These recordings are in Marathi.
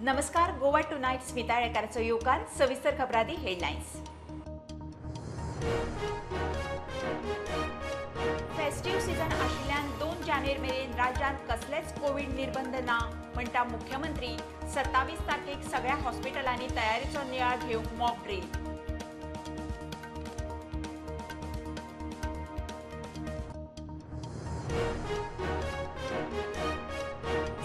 नमस्कार. गोवा टुनाइट स्मिता येळकाराचो येवकार. सविस्तर खबरां हेडलायन्स. फेस्टिव्ह सीझन आशिल्ल्यान 2 जानेर मेरेन राज्यांत कसलेच कोविड निर्बंध ना म्हणटा मुख्यमंत्री. 27 तारखेक सगळ्या हॉस्पिटलांनी तयारीचो नियाळ घेवंक मॉक ड्रील.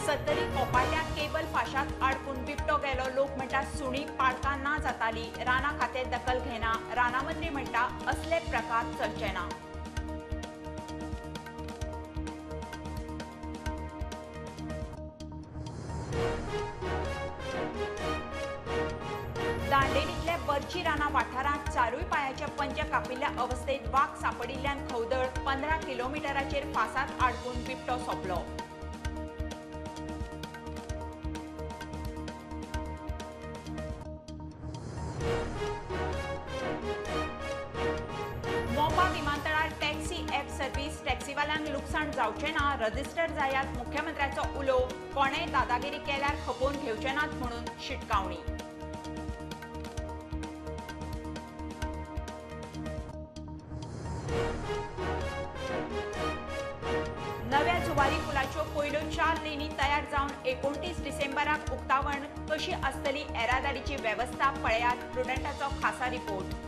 सत्तरी कोपाट्या केबल फाशात आडकून बिबटो गेलो. लोक म्हणटा सुणी पाडकां ना जाताली. राना खातें दखल घेना. राना मंत्री म्हणटा असले प्रकार चलचे ना. दांडेलीतल्या बर्ची राना वाठारांत चारूय पांयाच्या पंजे कापिल्ल्या अवस्थेत वाघ सांपडिल्ल्यान खवदळ. 15 किलोमिटराचेर फासात आडकून बिबटो सोंपलो. मोपा विमानतळार टॅक्सी ॲप सर्व्हिस. टॅक्सीवाल्यांक लुकसाण जावचें ना. रजिस्टर जायात मुख्यमंत्र्याचो उलो. कोणेय दादागिरी केल्यार खपोवन घेवचे नात म्हणून शिटकावणी. नव्या जुवारी पुलाच्यो पयल्यो 4 लेनी तयार जावन 29 डिसेंबराक उक्तावण. कशी आसतली येरादारीची वेवस्था पळयात प्रुडंटाचो खासा रिपोर्ट.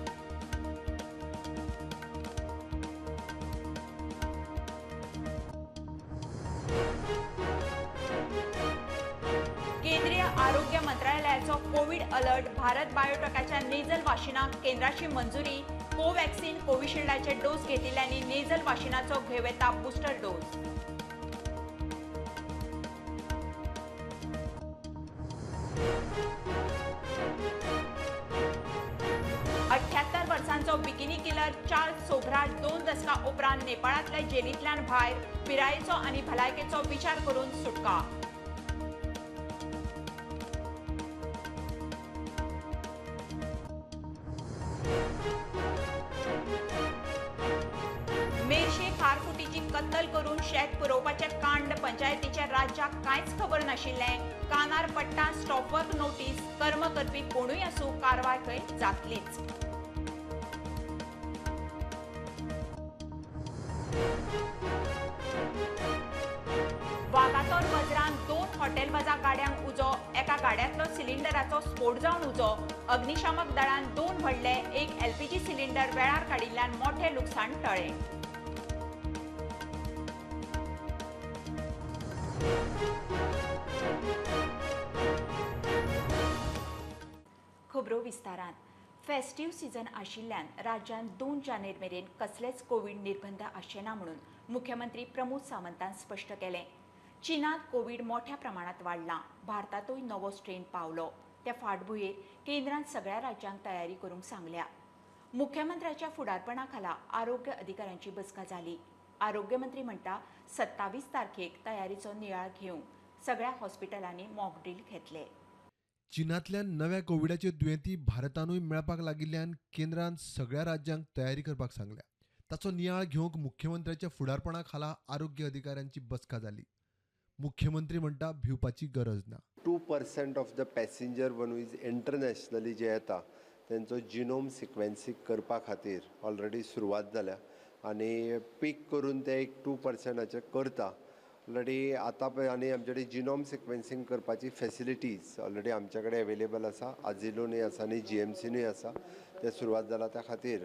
केंद्रीय आरोग्य मंत्रालयाचो कोविड अलर्ट. भारत बायोटेकाच्या नेझल वाशिनाक केंद्राची मंजुरी. कोव्हॅक्सिन कोविशिल्डाचे डोस घेतिल्ल्यांनी नेझल वाशिनाचो घेव येता बुस्टर डोस. 78 वर्सांचो बिकिनी किलर चार्ल्स सोब्राट 2 दशकां उपरांत नेपाळांतल्या जेलींतल्यान भायर. पिरायेचो आनी भलायकेचो विचार करून सुटका. मेरशे खारफुटीची कत्तल करून शेत पुरवपाचे कांड. पंचायतीच्या राज्याक कांयच खबर नाशिल्लें. कानार पडटा स्टॉप वर्क नोटीस. कर्म करपी कोणूय आसूं कारवाय खंय जातलीच. वागातोर बाजारांत 2 हॉटेल वजा गाड्यांक उजो. एका गाड्यांतलो सिलिंडराचो स्फोट जावन उजो. अग्निशामक दळान 2 व्हडले एक एलपीजी सिलिंडर वेळार काडिल्ल्यान मोठे लुकसाण टळ्ळें. खबरो विस्तारान. फेस्टिव्ह सीझन आशिल्ल्यान राज्यांत 2 जानेर मेरेन कसलेच कोविड निर्बंध आसचे ना म्हणून मुख्यमंत्री प्रमोद सावंतान स्पश्ट केलें. चीनांत कोविड मोठ्या प्रमाणात वाडला. भारतातूय नवो स्ट्रेन पावलो. त्या फाटभुंयेर केंद्रान सगळ्या राज्यांक तयारी करूंक सांगल्या. मुख्यमंत्र्याच्या फुडारपणा खाला आरोग्य अधिकाऱ्यांची बसका जाली. आरोग्य मंत्री म्हणटा 27 तारखेक तयारीचो नियाळ घेवंक सगळ्या हॉस्पिटलांनी मॉक ड्रील घेतले. चीनांतल्यान नव्या कोविडाचे दुयेंती भारतानूय मेळपाक लागिल्ल्यान केंद्रान सगळ्या राज्यांक तयारी करपाक सांगल्या. ताचो नियाळ घेवंक मुख्यमंत्र्याच्या फुडारपणा खाला आरोग्य अधिकाऱ्यांची बसका जाली. मुख्यमंत्री म्हणटा भिवपाची गरज ना. 2% of the passenger one is internationally जे येता तेंचो जिनोम सिक्वेन्सिंग करपा खातीर ऑलरेडी सुरवात जाल्या आनी पीक करून ते एक 2%चे करता. ऑलरेडी आतां आनी आमचे कडेन जिनोम सिक्वेन्सिंग करपाची फॅसिलिटीज ऑलरेडी आमचे कडेन अवेलेबल आसा. आजिलोनूय आसा आनी GMCनूय आसा. ते सुरवात जाला त्या खातीर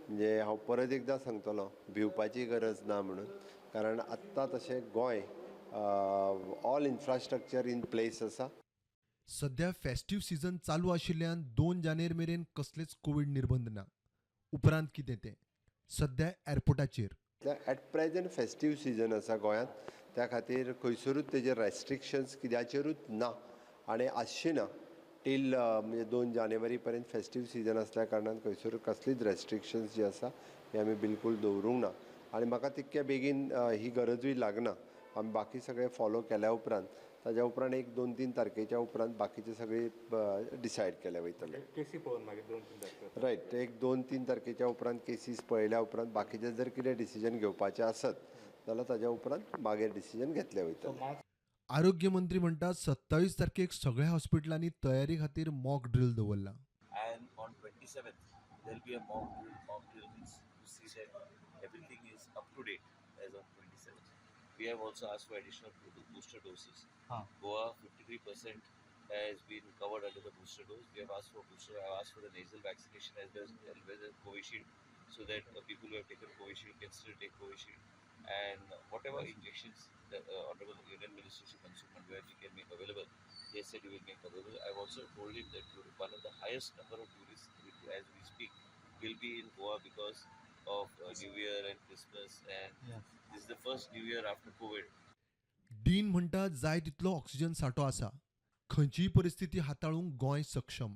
म्हणजे हांव परत एकदां सांगतलो भिवपाची गरज ना म्हणून. कारण आत्तां तशें Goa all infrastructure in place आसा. सध्या फेस्टिव्ह सीझन चालू आशिल्ल्यान 2 जानेर मेरेन कसलेच कोविड निर्बंध ना. उपरांत कितें तें सध्या एअरपोर्टाचेर ॲट प्रेझेंट फेस्टिव्ह सीझन आसा गोंयांत. त्या खातीर खंयसरूच तेजे रेस्ट्रिक्शन्स कित्याचेरूच ना आनी आसची ना. टील म्हणजे 2 जानेवारी पर्यंत फेस्टिव्ह सीझन आसल्या कारणान खंयसर कसलीच रेस्ट्रिक्शन्स जी आसा ही आमी बिलकूल दवरूंक ना. आनी म्हाका तितके बेगीन ही गरजूय लागना. आमी बाकी सगळे फॉलो केल्या उपरांत ताज्या उपरांत 1-2-3 तारखेच्या उपरांत बाकीचे सगळे डिसायड केले वयतले. केसी पळोवन मागीर 2-3 तारखेर रायट. 1-2-3 तारखेच्या उपरांत केसीस पळयल्या उपरांत बाकीचे जर कितें डिसिजन घेवपाचें आसत जाल्यार ताज्या उपरांत मागीर डिसिजन घेतले वयतले. आरोग्य मंत्री म्हणतात 27 तारखेक सगळ्या हॉस्पिटलांनी तयारी खातीर मॉक ड्रिल दवरला. And on 27th there'll be a mock drill. Mock drill means to see that everything is up to date as of 27th. We have also asked for additional booster doses. Goa 53% has been covered under the booster dose. We have asked for booster. I have asked for the nasal vaccination as well as Covishield, so that people who have taken Covishield can still take Covishield. And whatever injections the Honorable Union Minister Shri Mansukh Mandavia can make available, they said he will make available. I've also told him that one of the highest number of tourists as we speak will be in Goa because of New Year and Christmas, and this is the first New Year after COVID. Dean म्हणटा जाय तितलो ऑक्सिजन सांठो आसा. खंयचीय परिस्थिती हाताळूंक गोंय सक्षम.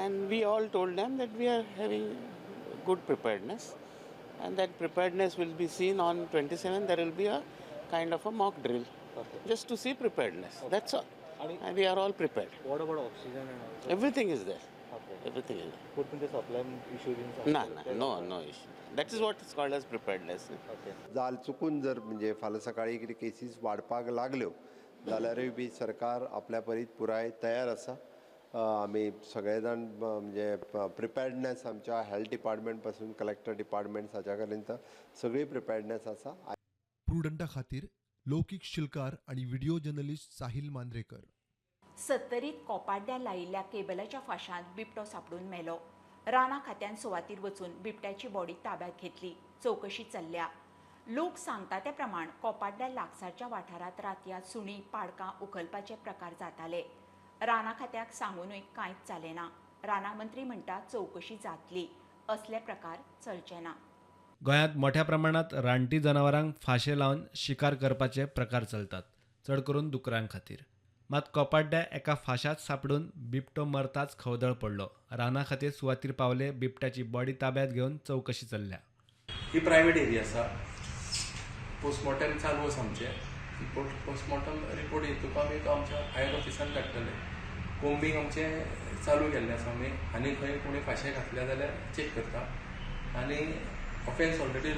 And we all told them that we are having good preparedness, and that preparedness will be seen on 27th. There will be a kind of a mock drill, just to see preparedness. That's all. And we are all prepared. What about oxygen and also? Everything is there. Okay. Everything is there. Could be the supply issues in No issue. That is what is called as preparedness. Okay. जाल चुकून जर म्हणजे फाल्यां सकाळी कितें केसीस वाडपाक लागल्यो जाल्यारूय बी सरकार आपल्या परीत पुराय तयार आसा. आमी सगळे जाण म्हणजे प्रिपेर्डनेस आमच्या हेल्थ डिपार्टमेंट पासून कलेक्टर डिपार्टमेंट हाच्या पर्यंत सगळी प्रिपेर्डनेस आसा. प्रुडंटा खातीर लौकीक शिलकार आणि व्हिडिओ जर्नलिस्ट साहिल मांद्रेकर. 70 कोपाड्ड्या लायिल्ल्या केबलाच्या फाशांत बिबटो सापडून मेलो. राना खात्यान सुवातीर वचून बिबट्याची बॉडी ताब्यात घेतली. चौकशी चल्ल्या. लोक सांगता ते प्रमाण कोपाड्ड्या लागसारच्या वाठारात रातयात सुणी पाडकां उखलपाचे प्रकार जाताले. राना खात्याक सांगूनय कांयच जालें ना. राना मंत्री म्हणटा चौकशी जातली. असले प्रकार चलचे ना. गोंयांत मोठ्या प्रमाणात रानटी जनावरांक फाशे लावन शिकार करपाचे प्रकार चलतात, चड करून डुकरां खातीर. मात कोपाड्ड्या एका फाशात सापडून बिबटो मरताच खवदळ पडलो. राना खातीर सुवातीर पावले. बिबट्याची बॉडी ताब्यात घेवन चौकशी चल्ल्या. ही प्रायवेट एरिया आसा. पोस्टमॉर्टम चालू आसा आमचे. पोस्टमॉर्टम रिपोर्ट येतूक आमी तो आमच्या हायर ऑफिसान धाडटले. कोंबींग आमचे चालू केल्ले आसा आमी. आनी खंय कोणी फाशे घातल्या जाल्यार चेक करता. आनी ऑफेन्स ऑलरेडी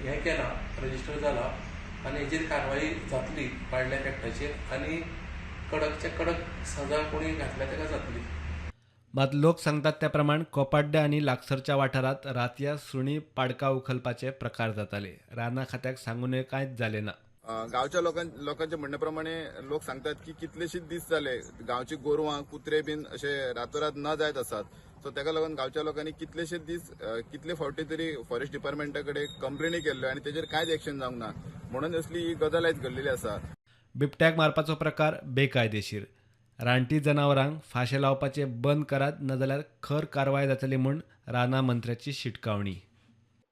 हें केला, रजिस्टर जाला, आनी हेचेर कारवाई जातली वायल्ड लायफ एक्टाचेर, आनी कडकच्या कडक सजा कोणी घातल्या ताका जातली. मात लोक सांगतात त्या प्रमाण कोपाड्ड्या आनी लागसरच्या वाठारात रातया सुणी पाडकां उखलपाचे प्रकार जाताले. राना खात्याक सांगूनय कांयच जालें ना. गांवच्या लोकांच्या म्हणणे प्रमाणे लोक सांगतात की कितलेशेच दीस जाले गांवची गोरवां कुत्रे बीन अशे रातोरात न जायत आसात. सो ताका लागून गांवच्या लोकांनी कितलेशेच दीस कितले फावटी तरी फॉरेस्ट डिपार्टमेंटा कडेन कंप्लेनी केल्ल्यो आनी तेजेर कांयच एक्शन जावंक ना. म्हणून असली ही गजाल आयज घडलेली आसा. बिबट्याक मारपाचो प्रकार बेकायदेशीर. रानटी जनावरांक फाशे लावपाचे बंद करात, नाजाल्यार खर कारवाय जातली म्हूण राना मंत्र्याची शिटकावणी.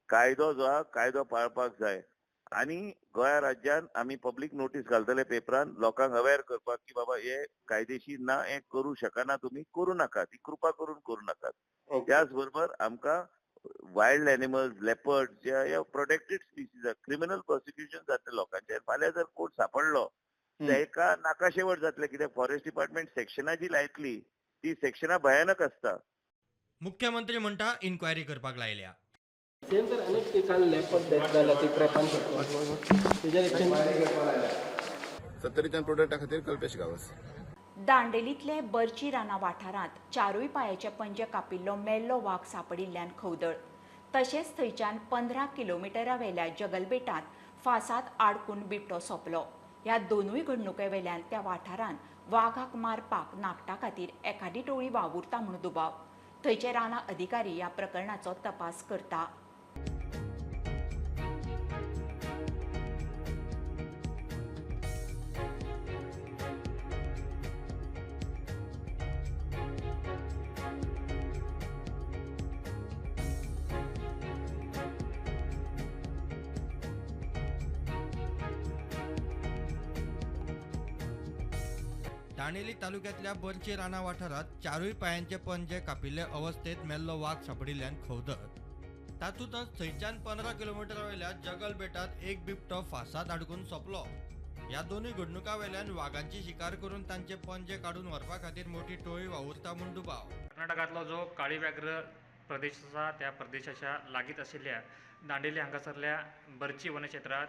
कायदो जो आहा कायदो पाळपाक जाय. आनी गोंया राज्यान आमी पब्लीक नोटीस घालतले पेपरान लोकांक अवेअर करपाक की बाबा हे कायदेशीर ना, हे करू शकना, तुमी करू नाकात, ही कृपा करून करू नाकात. त्याच बरोबर आमकां वायल्ड एनिमल्स, लेपर्ड जे प्रोटेक्टेड स्पिसीज क्रिमिनल प्रोसिक्युशन जातले लोकांचेर. फाल्यां जर कोर्ट सांपडलो एका नाकाशेवट जातले. कित्याक फॉरेस्ट डिपार्टमेंट सेक्शनां जी लायतली ती सेक्शनां भयानक आसता. मुख्यमंत्री म्हणटा इन्क्वायरी करपाक लायल्या. अनेक ठिकाणी लेपर्ड डेथ जाला ती ट्रॅपान सत्तरीच्यान प्रोडक्टा खातीर कल्पेश गांवस. दांडेलीतले बर्ची राना वाठारांत 4 पांयाचे पंजे कापिल्लो मेल्लो वाघ सापडिल्ल्यान खवदळ. तशेंच थंयच्यान 15 किलोमिटरा वेल्या जगलबेटांत फासात आडकून बिबटो सोंपलो. ह्या दोनूय घडणुके वेल्यान त्या वाठारांत वाघाक मारपाक नाखटा खातीर एखादी टोळी वावुरता म्हूण दुबाव. थंयचे राना अधिकारी ह्या प्रकरणाचो तपास करता. दांडेली तालुक्यातल्या बर्ची राना वाठारात 4 पांयांचे पंजे कापिल्ले अवस्थेत मेल्लो वाघ सापडिल्ल्यान खवदळ. तातूंतच थंयच्यान 15 किलोमिटर वयल्या जगल बेटात एक बिबटो फासात अडकून सोंपलो. ह्या दोनूय घडणुका वेल्यान वाघांची शिकार करून तांचे पंजे काडून व्हरपा खातीर मोठी टोळी वावुरता म्हूण दुबाव. कर्नाटकातलो जो काळी व्याघ्र प्रदेश आसा त्या प्रदेशाच्या लागींच आशिल्ल्या दांडेली हांगासरल्या बर्ची वनक्षेत्रात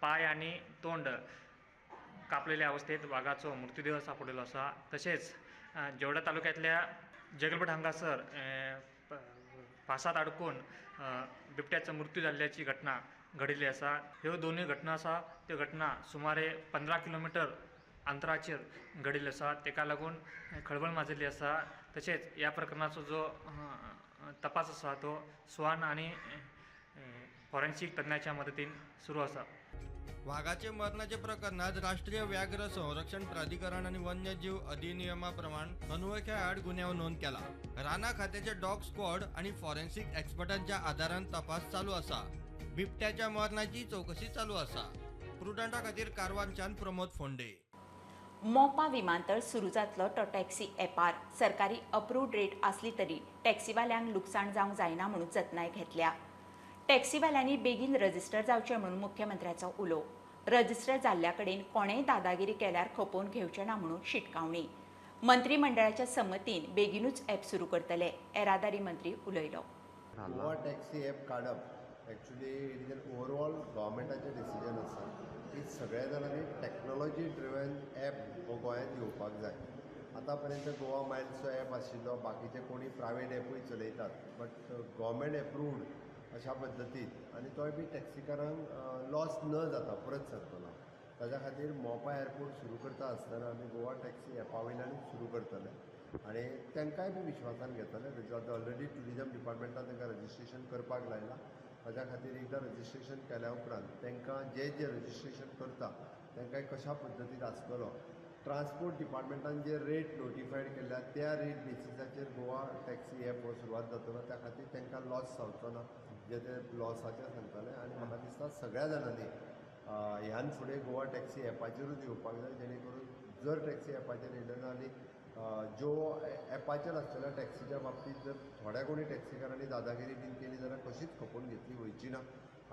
पाय आनी तोंड कापलेल्या अवस्थेत वाघाचो मृतदेह सापडलेलो आसा. तशेंच जेवढा तालुक्यातल्या जगलबट हांगासर पावसात अडकून बिबट्याचो मृत्यू जाल्ल्याची घटना घडिल्ली आसा. ह्यो दोनूय घटना आसा त्यो घटना सुमारे 15 किलोमीटर अंतराचेर घडिल्ली आसा. तेका लागून खळबळ माजिल्ली आसा. तशेंच ह्या प्रकरणाचो जो तपास आसा तो स्वान आनी फॉरेन्सीक तज्ञांच्या मदतीन सुरू आसा. वाघाचे मरणाचे प्रकरणात राष्ट्रीय व्याघ्र संरक्षण प्राधिकरण आणि वन्यजीव अधिनियमाप्रमाणे अनवळख्या आड गुन्ह्यावर नोंद केला. राणा खात्याचे डॉग स्क्वॉड आणि फॉरेन्सिक एक्सपर्टांच्या आधारान तपास चालू असा. बिबट्याच्या मरणाची चौकशी चालू असा. प्रुडंटा खातीर कारवारच्यान प्रमोद फोंडे. मोपा विमानतळ सुरू जातलो तो टॅक्सी ॲपार सरकारी अप्रूव्ड रेट आसली तरी टॅक्सीवाल्यांक लुकसाण जावंक जायना म्हणून जतनाय घेतल्या. टॅक्सीवाल्यांनी बेगीन रजिस्टर जावचें म्हणून मुख्यमंत्र्याचो उलो. रजिस्टर जाल्ल्या कडेन कोणेय दादागिरी केल्यार खपोवन घेवचें ना म्हणून शिटकावणी. मंत्रिमंडळाच्या संमतीन बेगीनूच ॲप सुरू करतले, येरादारी मंत्री उलयलो. गोवा टॅक्सी ॲप काडप actually it is an overall गव्हर्मेंटाचें डिसिजन आसा की सगळ्या जाणांनी टॅक्नॉलॉजी ड्रिवन ॲप हो गोंयांत येवपाक जाय. आतां पर्यंत गोवा मायल्सचो ॲप आशिल्लो, बाकीचे कोणी प्रायवेट ॲपूय चलयतात, बट गव्हर्मेंट एप्रूव्ड अशा पद्दतीन आनी तोय बी टॅक्सीकारांक लॉस न जाता परत सरतलो. ताज्या खातीर मोपा एअरपोर्ट सुरू करता आसतना आमी गोवा टॅक्सी ॲपा वयल्यानूच सुरू करतले आनी तांकांय बी विश्वासान घेतले. ऑलरेडी टुरिजम डिपार्टमेंटान तांकां रजिस्ट्रेशन करपाक लायलां. ताज्या खातीर एकदां रजिस्ट्रेशन केल्या उपरांत तांकां जे रजिस्ट्रेशन करता तांकां कशा पद्दतीन आसतलो. ट्रान्सपोर्ट डिपार्टमेंटान जे रेट नोटिफायड केल्या त्या रेट बेसिसाचेर गोवा टॅक्सी ॲप हो सुरवात जातलो. त्या खातीर तांकां लॉस जावचो ना जे ते लॉसाचें सांगताले. आनी म्हाका दिसता सगळ्या जाणांनी ह्यान फुडें गोवा टॅक्सी ॲपाचेरूच येवपाक जाय, जेणे करून जर टॅक्सी ॲपाचेर येयलें आनी ज्यो ॲपाचेर आसलेल्या टॅक्सीच्या बाबतींत जर थोड्या कोणी टॅक्सीकारांनी दादागिरी बीन केली जाल्यार कशीच खपोवन घेतली वयची ना.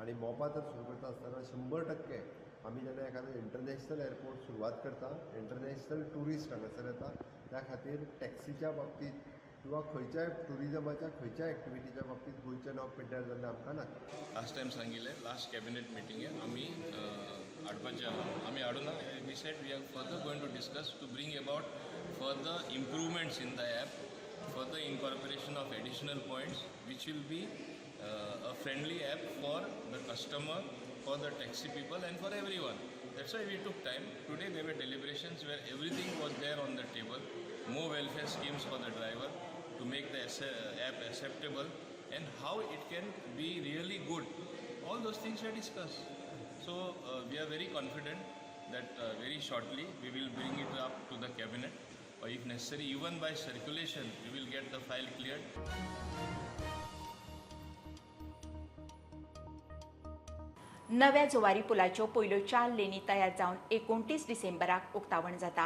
आनी मोपा तर सुरू करता आसतना 100% आमी जेन्ना एखादो इंटरनॅशनल एअरपोर्ट सुरवात करता, इंटरनॅशनल टुरिस्ट हांगासर येता, त्या खातीर टॅक्सीच्या बाबतींत किंवा खंयच्याय टुरिजमाच्या खंयच्याय एक्टिविटीच्या बाबतींत गोंयचें नांव पिड्ड्यार जाल्लें आमकां नाका. लास्ट टायम सांगिल्लें, लास्ट कॅबिनेट मिटिंगेक आमी हाडपाचें आहा. आमी हाडूना. We said we are further going to discuss to bring about further improvements in the app, further incorporation of additional points which will be a friendly app for the customer, for the taxi people and for everyone. That's why we took time. Today there were deliberations where everything was there on the table. More welfare schemes for the driver to make the app acceptable and how it can be really good. All those things were discussed. So we are very confident that very shortly we will bring it up to the cabinet, or if necessary even by circulation we will get the file cleared. नव्या जुवारी पुलाच्यो पयल्यो 4 लेनी तयार जावन 29 डिसेंबराक उक्तावण जाता.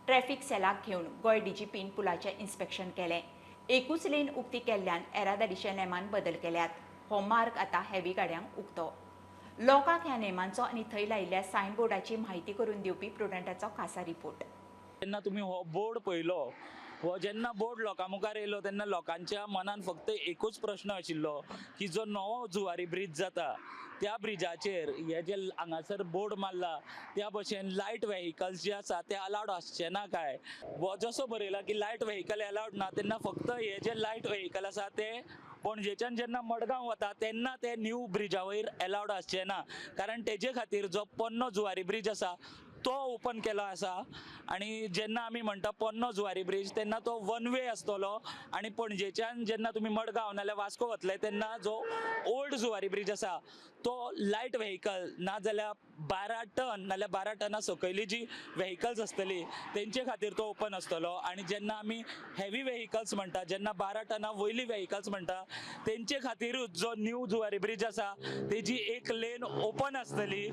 ट्रॅफिक सेलाक घेवन गोंय डीजीपीन पुलाचें इन्स्पेक्शन केलें. एकूच लेन उक्ती केल्ल्यान येरादारीच्या नेमान बदल केल्यात. हो मार्ग आतां हेवी गाड्यांक उक्तो. लोकांक ह्या नेमांचो आनी थंय लायिल्ल्या सायनबोर्डाची म्हायती करून दिवपी प्रुडंटाचो खासा रिपोर्ट. जेन्ना तुमी हो बोर्ड पळयलो, हो जेन्ना बोर्ड लोकां मुखार येयलो तेन्ना लोकांच्या मनान फक्त एकूच प्रश्न आशिल्लो की जो नवो जुवारी ब्रिज जाता त्या ब्रिजाचेर हे जे हांगासर बोर्ड मारला त्या भशेन लायट व्हेहिकल्स जे आसा ते अलाउड आसचे ना काय. हो जसो बरयला की लायट व्हेहिकल अलाउड ना, तेन्ना फक्त हे जे लायट व्हेहिकल आसा ते पणजेच्यान जेन्ना मडगांव वता तेन्ना ते न्यू ब्रिजा वयर अलाउड आसचे ना. कारण तेजे खातीर जो पोन्नो जुवारी ब्रिज आसा तो ओपन केलो आसा. आनी जेन्ना आमी म्हणटा पोन्नो जुवारी ब्रिज तेन्ना तो वन वे आसतलो आनी पणजेच्यान जेन्ना तुमी मडगांव नाल्यार वास्को वतले तेन्ना जो ओल्ड जुवारी ब्रिज आसा तो लायट व्हेहिकल ना जाल्यार 12 टन नाल्यार 12 टना सकयली जी व्हेहिकल्स आसतली तेंचे खातीर तो ओपन आसतलो. आनी जेन्ना आमी हेवी व्हेहिकल्स म्हणटा, जेन्ना 12 टना वयली व्हेहिकल्स म्हणटा तेंचे खातीरूच जो न्यू जुवारी ब्रिज आसा तेजी एक लेन ओपन आसतली.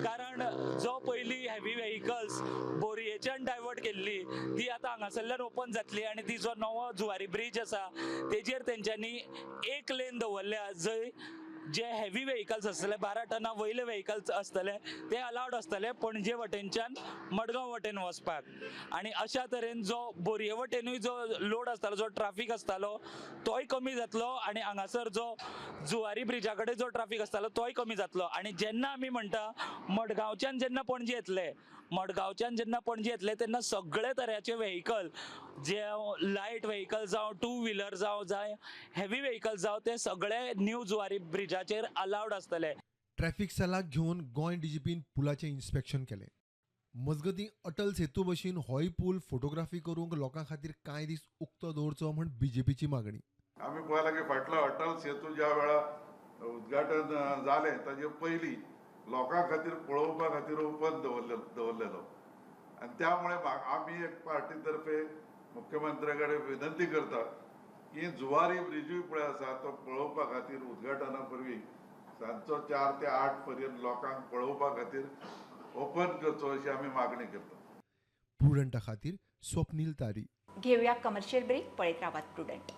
कारण जो पयली हेवी व्हेहिकल्स बोरयेच्यान डायवर्ट केल्ली ती आतां हांगासरल्यान ओपन जातली आनी ती जो नवो जुवारी ब्रिज आसा तेजेर तेंच्यांनी एक लेन दवरल्या जंय जे हेवी व्हेहिकल्स आसतले 12 टना वयले व्हेहिकल्स आसतले ते अलाउड आसतले पणजे वटेनच्यान मडगांव वटेन वचपाक. आनी अशा तरेन जो बोरये वटेनूय जो लोड आसतालो, जो ट्राफीक आसतालो तोय कमी जातलो आनी हांगासर जो जुवारी ब्रिजा कडेन जो ट्राफीक आसतालो तोय कमी जातलो. आनी जेन्ना आमी म्हणटा मडगांवच्यान जेन्ना पणजे येतले, मडगांवच्यान जेन्ना पणजे येतले तेन्ना सगळे तरेचे व्हेकल जे लायट व्हेकल जावं टू व्हिलर जावं जाय हेवी व्हेकल जावं ते सगळे न्यू जुवारी ब्रिजाचेर अलाउड आसतले. ट्रॅफिक सलाक घेवन गोंय डीजीपीन पुलाचें इन्स्पेक्शन केलें. मजगतीं अटल सेतू भशेन होय पूल फोटोग्राफी करूंक लोकां खातीर कांय दीस उक्तो दवरचो म्हण बीजेपीची मागणी. आम्ही पळयला की फाटलो अटल सेतू ज्या वेळा उद्घाटन जालें ताजे पयलीं लोकां खातीर पळोवपा खातीर ओपन दवरलेलो आनी त्यामुळे आमी एक पार्टी तर्फे मुख्यमंत्र्या कडेन विनंती करता की जुवारी ब्रिजूय पळय आसा तो पळोवपा खातीर उद्घाटना परवीं सांजचो 4 ते 8 पर्यंत लोकांक पळोवपा खातीर ओपन करचो अशी आमी मागणी करता. प्रुडंटा खातीर स्वप्नील तारी. घेऊया कमर्शियल ब्रेक, पळयत रावात प्रुडंट.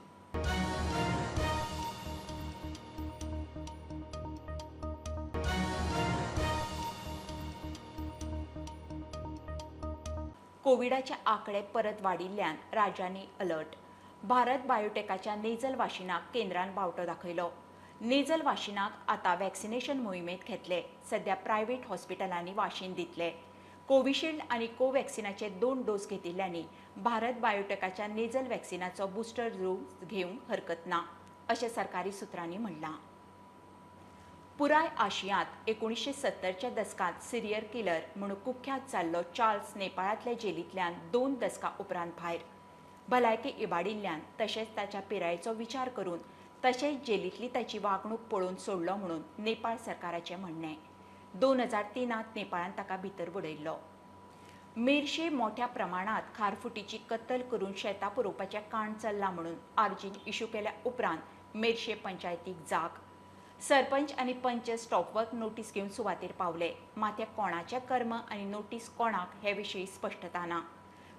कोविडाचे आकडे परत वाडिल्ल्यान राज्यांनी अलर्ट. भारत बायोटेकाच्या नेझल वाशिनाक केंद्रान बावटो दाखयलो. नेझल वाशिनाक आतां वॅक्सिनेशन मोहिमेंत घेतले. सध्या प्रायव्हेट हॉस्पिटलांनी वाशीन दितले. कोविशिल्ड आनी कोव्हॅक्सिनाचे 2 डोस घेतिल्ल्यांनी भारत बायोटेकाच्या नेझल वॅक्सिनाचो बुस्टर डोस घेवंक हरकत ना, अशें सरकारी सुत्रांनी म्हणलां. पुराय आशियांत 1970च्या दशकांत सिरियल किलर म्हूण कुख्यात जाल्लो चार्ल्स नेपाळांतले जेलींतल्यान 2 दशकां उपरांत भायर. भलायकी इबाडिल्ल्यान तशेंच ताच्या पिरायेचो विचार करून तशेंच जेलींतली ताची वागणूक पळोवन सोडलो म्हणून नेपाळ सरकाराचें म्हणणें. 2003त नेपाळान ताका भितर बडयल्लो. मेर्शे मोठ्या प्रमाणात खारफुटीची कत्तल करून शेतां पुरोवपाचें काण चल्लां म्हणून आर्जीन इश्यू केल्या उपरांत मेर्शे पंचायतीक जाग. सरपंच आनी पंच स्टॉपवर्क नोटीस घेवन सुवातेर पावले. मात हें कोणाचें कर्म आनी नोटीस कोणाक हे विशीं स्पश्टता ना.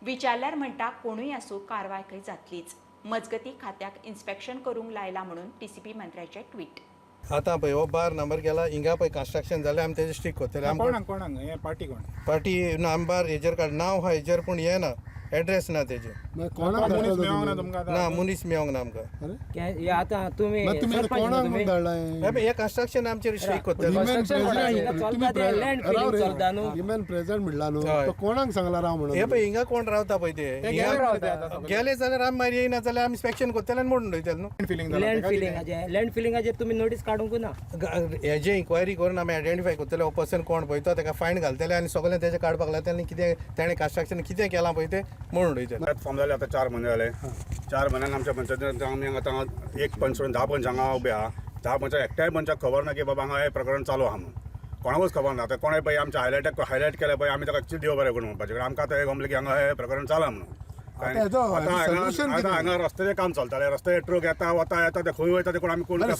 विचारल्यार म्हणटा कोणूय आसूं कारवाय खंय जातलीच. मजगतीं खात्याक इन्स्पेक्शन करूंक लायला म्हणून टीसीपी मंत्र्याचें ट्वीट. आतां पळय हो बार नंबर गेला हिंगा पळय कन्स्ट्रक्शन जालें आमी तेजें स्ट्रीक करतले. कोणाक हे पार्टी कोण पार्टी नंबर हेजेर काड नांव आहा हेजेर पूण हें ना एड्रेस ना तेजें. ना मनीस मेळोंक ना आमकां. आतां तुमी हे कन्स्ट्रक्शन आमचेर स्ट्रीक करतले. कोणाक सांगला राव म्हणून हे पळय हिंगा कोण रावता पळय ते गेले जाल्यार आमी मागीर येयना जाल्यार आमी इन्स्पेक्शन करतले आनी म्हणून उडयतले न्हू. लँड फिलिंगाचेर तुमी नोटीस काडूंक ना. हेजे इन्क्वायरी करून आमी आयडेंटिफाय करतले हो पर्सन कोण पळयतो ताका फायन घालतले आनी सगळें तेजें काडपाक लागतले आनी कितें ताणें कन्स्ट्रक्शन कितें केलां पळय तें म्हणून उडयतले. फॉर्म जाले आतां 4 म्हयने जाले. 4 म्हयन्यान आमच्या पंचायतीन आमी आतां 1 पंच सोडून 10 पंच हांगा उबे आहा. 10 पंचाक एकट्याय पंचाक खबर ना की बाबा हांगा हें प्रकरण चालू आहा म्हणून. कोणाकूच खबर ना. आतां कोणें पळय आमच्या हायलायट केलें पळय आमी ताका एक्चुअली देव बरें करून म्हणपाचें. आमकां आतां हें गमलें की हांगा हें प्रकरण चालू म्हणून. आतां हांगा रस्त्याचें काम चलतालें. रस्ते ट्रक येता वता ते खंय वयता ते कोण आमी कोण आतां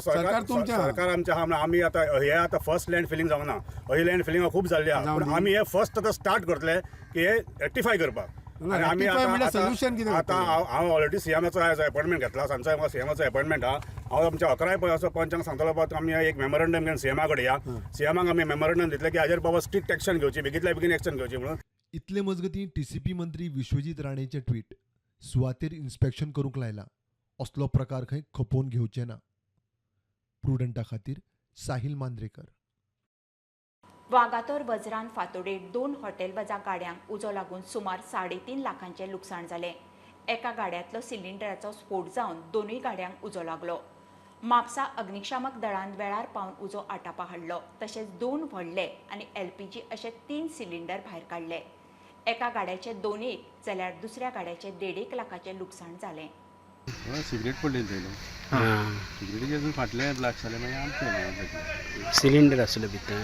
सरकार आमचें आहा. आमी आतां हे आतां फर्स्ट लँड फिलिंग जावना. ही लँड फिलिंगां खूब जाल्ली आहा. पूण आमी हे फर्स्ट आतां स्टार्ट करतले की हे रेक्टिफाय करपाक. आनी आमी आतां हांव ऑलरेडी सीएमाचो आयज अपॉयंटमेंट घेतला. सांजचो म्हाका सीएमाचो अपॉयंटमेंट आहा. हांव आमच्या 11 पळय असो पंचांक सांगतलो बाबा आमी एक मेमोरंडम घेवन सीएमा कडेन या. सीएमाक आमी मेमोरंडम दितले की हाजेर बाबा स्ट्रिक्ट एक्शन घेवची बेगीतल्या बेगीन एक्शन घेवची म्हणून. इतले मजगतीं टीसीपी मंत्री विश्वजीत राणेचें ट्वीट. सुवातेर इन्स्पेक्शन करूंक लायला. असलो प्रकार खंय खपोवन घेवचे ना. प्रुडंटा खातीर साहिल मांद्रेकर. वागातोर वज्रान फांतोडेर 2 हॉटेल वजा गाड्यांक उजो लागून सुमार 3.5 लाखांचें लुकसाण जालें. एका गाड्यांतलो सिलिंडराचो स्फोट जावन 2 गाड्यांक उजो लागलो. म्हापसा अग्निशामक दळान वेळार पावन उजो आटापा हाडलो. तशेंच 2 व्हडले आनी LPG अशे 3 सिलिंडर भायर काडले. एका गाड्याचे 2 जाल्यार दुसऱ्या गाड्याचे 1.5 लाखाचें लुकसाण जालें. सिगरेट पडलें थंय सिगरेटीचे अजून फाटले ब्लास्ट जाले मागीर आमचे सिलिंडर आसले भितर.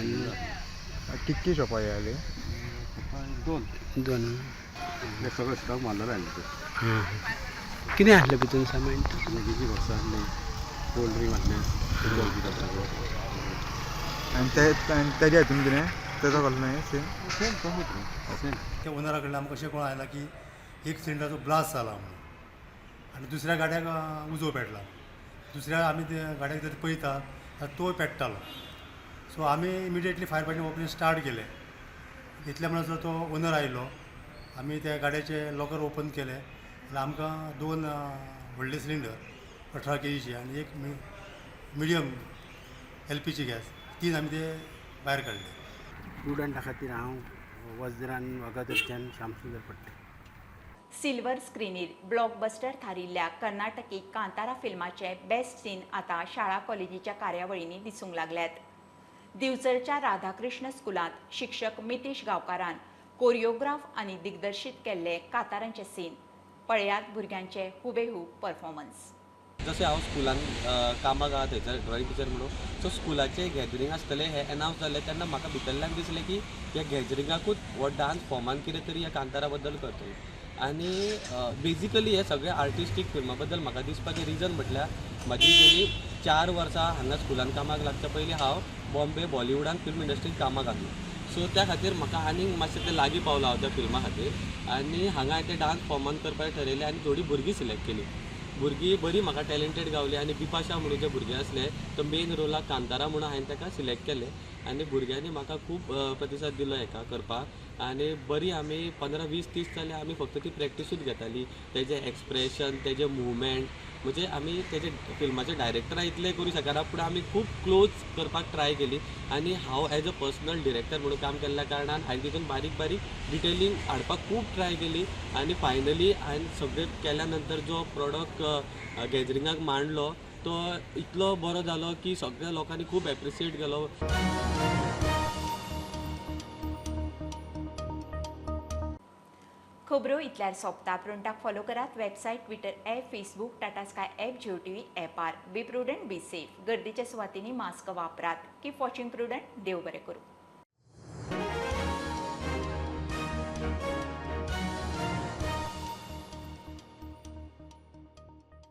कितके शॉपां आयले 2 सगळो स्टॉक मारलेलो आयले. कितें आसलें भितर सामान? मॅगीची बॉक्सां आसली, कोल्ड ड्रिंक आसलें सगळो. आनी तेज्या हितून कितें तेजो घालून न्हय सेम त्या ओनरा कडल्यान आमकां अशें कळून आयलां की एक सिलिंडराचो ब्लास्ट जाला म्हणून आनी दुसऱ्या गाड्याक उजो पेटला. दुसऱ्या आमी त्या गाड्याक जर पळयता तो पेट्टालो. सो आमी immediately fire fighting operation start केलें. इतल्या म्हणसर तो ओनर आयलो. आमी त्या गाड्याचे लॉकर ओपन केले जाल्यार आमकां 2 व्हडले सिलिंडर 18 kgचे आनी एक मिडियम LPG गॅस 3 आमी ते भायर काडले. स्टुडंटा खातीर हांव वज्रान वागातोरच्यान श्यामसुंदर पडटे. सिल्वर स्क्रीनीर ब्लॉकबस्टर थारिल्ल्या कर्नाटकी कांतारा फिल्माचे बेस्ट सीन आता शाळा कॉलेजीच्या कार्यावळींनी दिसूंक लागल्यात. दिवचलच्या राधाकृष्ण स्कुलांत शिक्षक मितेश गांवकारान कोरिओग्राफ आनी दिग्दर्शीत केल्ले कांतारांचे सीन. पळयात भुरग्यांचे हुबेहूब परफॉर्मन्स. जशें हांव स्कुलान कामाक आहा थंयसर ड्रॉइंग टीचर म्हणून, सो स्कुलाचे गॅदरींग आसतलें हें अनावन्स जालें तेन्ना म्हाका भितरल्यान दिसलें की ह्या गॅदरिंगाकूच हो डान्स फॉर्मान कितें तरी ह्या कांतारा बद्दल करतलो. आनी बेजिकली हे सगळे आर्टिस्टीक फिल्मा बद्दल म्हाका दिसपाचें रिजन म्हटल्यार म्हाजी गेली 4 वर्सां हांगा स्कुलान कामाक लागच्या पयलीं हांव बॉम्बे बॉलिवूडान फिल्म इंडस्ट्रींत कामाक आहलो. सो त्या खातीर म्हाका आनीक मातशें तें लागीं पावलां हांव त्या फिल्मा खातीर आनी हांगा हांवें तें डान्स फॉर्मान करपाक थारायलें आनी थोडीं भुरगीं सिलेक्ट केलीं. भुरगीं बरीं म्हाका टॅलंटेड गावलीं आनी बिपाशा म्हणून जे भुरगे आसले तो मेन रोलाक कांतारा म्हणून हांवें ताका सिलेक्ट केलें आनी भुरग्यांनी म्हाका खूब प्रतिसाद दिलो हेका करपाक आनी बरी आमी 15-20 दीस जाले आमी फक्त ती प्रॅक्टीसूच घेताली. तेजें एक्सप्रेशन, तेजें मुवमेंट, म्हणजे आमी तेजे फिल्माचे डायरेक्टरा इतलें करूं शकना पूण आमी खूब क्लोज करपाक ट्राय केली आनी हांव एज अ पर्सनल डिरेक्टर म्हणून काम केल्ल्या कारणान हांवें तितून बारीक बारीक डिटेलिंग हाडपाक खूब ट्राय केली आनी फायनली हांवें सगळें केल्या नंतर जो प्रोडक्ट गॅदरिंगाक मांडलो तो इतलो बरो जालो की सगळ्या लोकांनी खूब एप्रिशिएट केलो. खबरो इतल्यार सोंपता. प्रोंटाक फॉलो करात. Website, Twitter app, Facebook, Tata sky app, Jio TV ॲपार. Be prudent, be safe. गर्दीच्या सुवातींनी मास्क वापरात. Keep watching prudent. देव बरें करूं.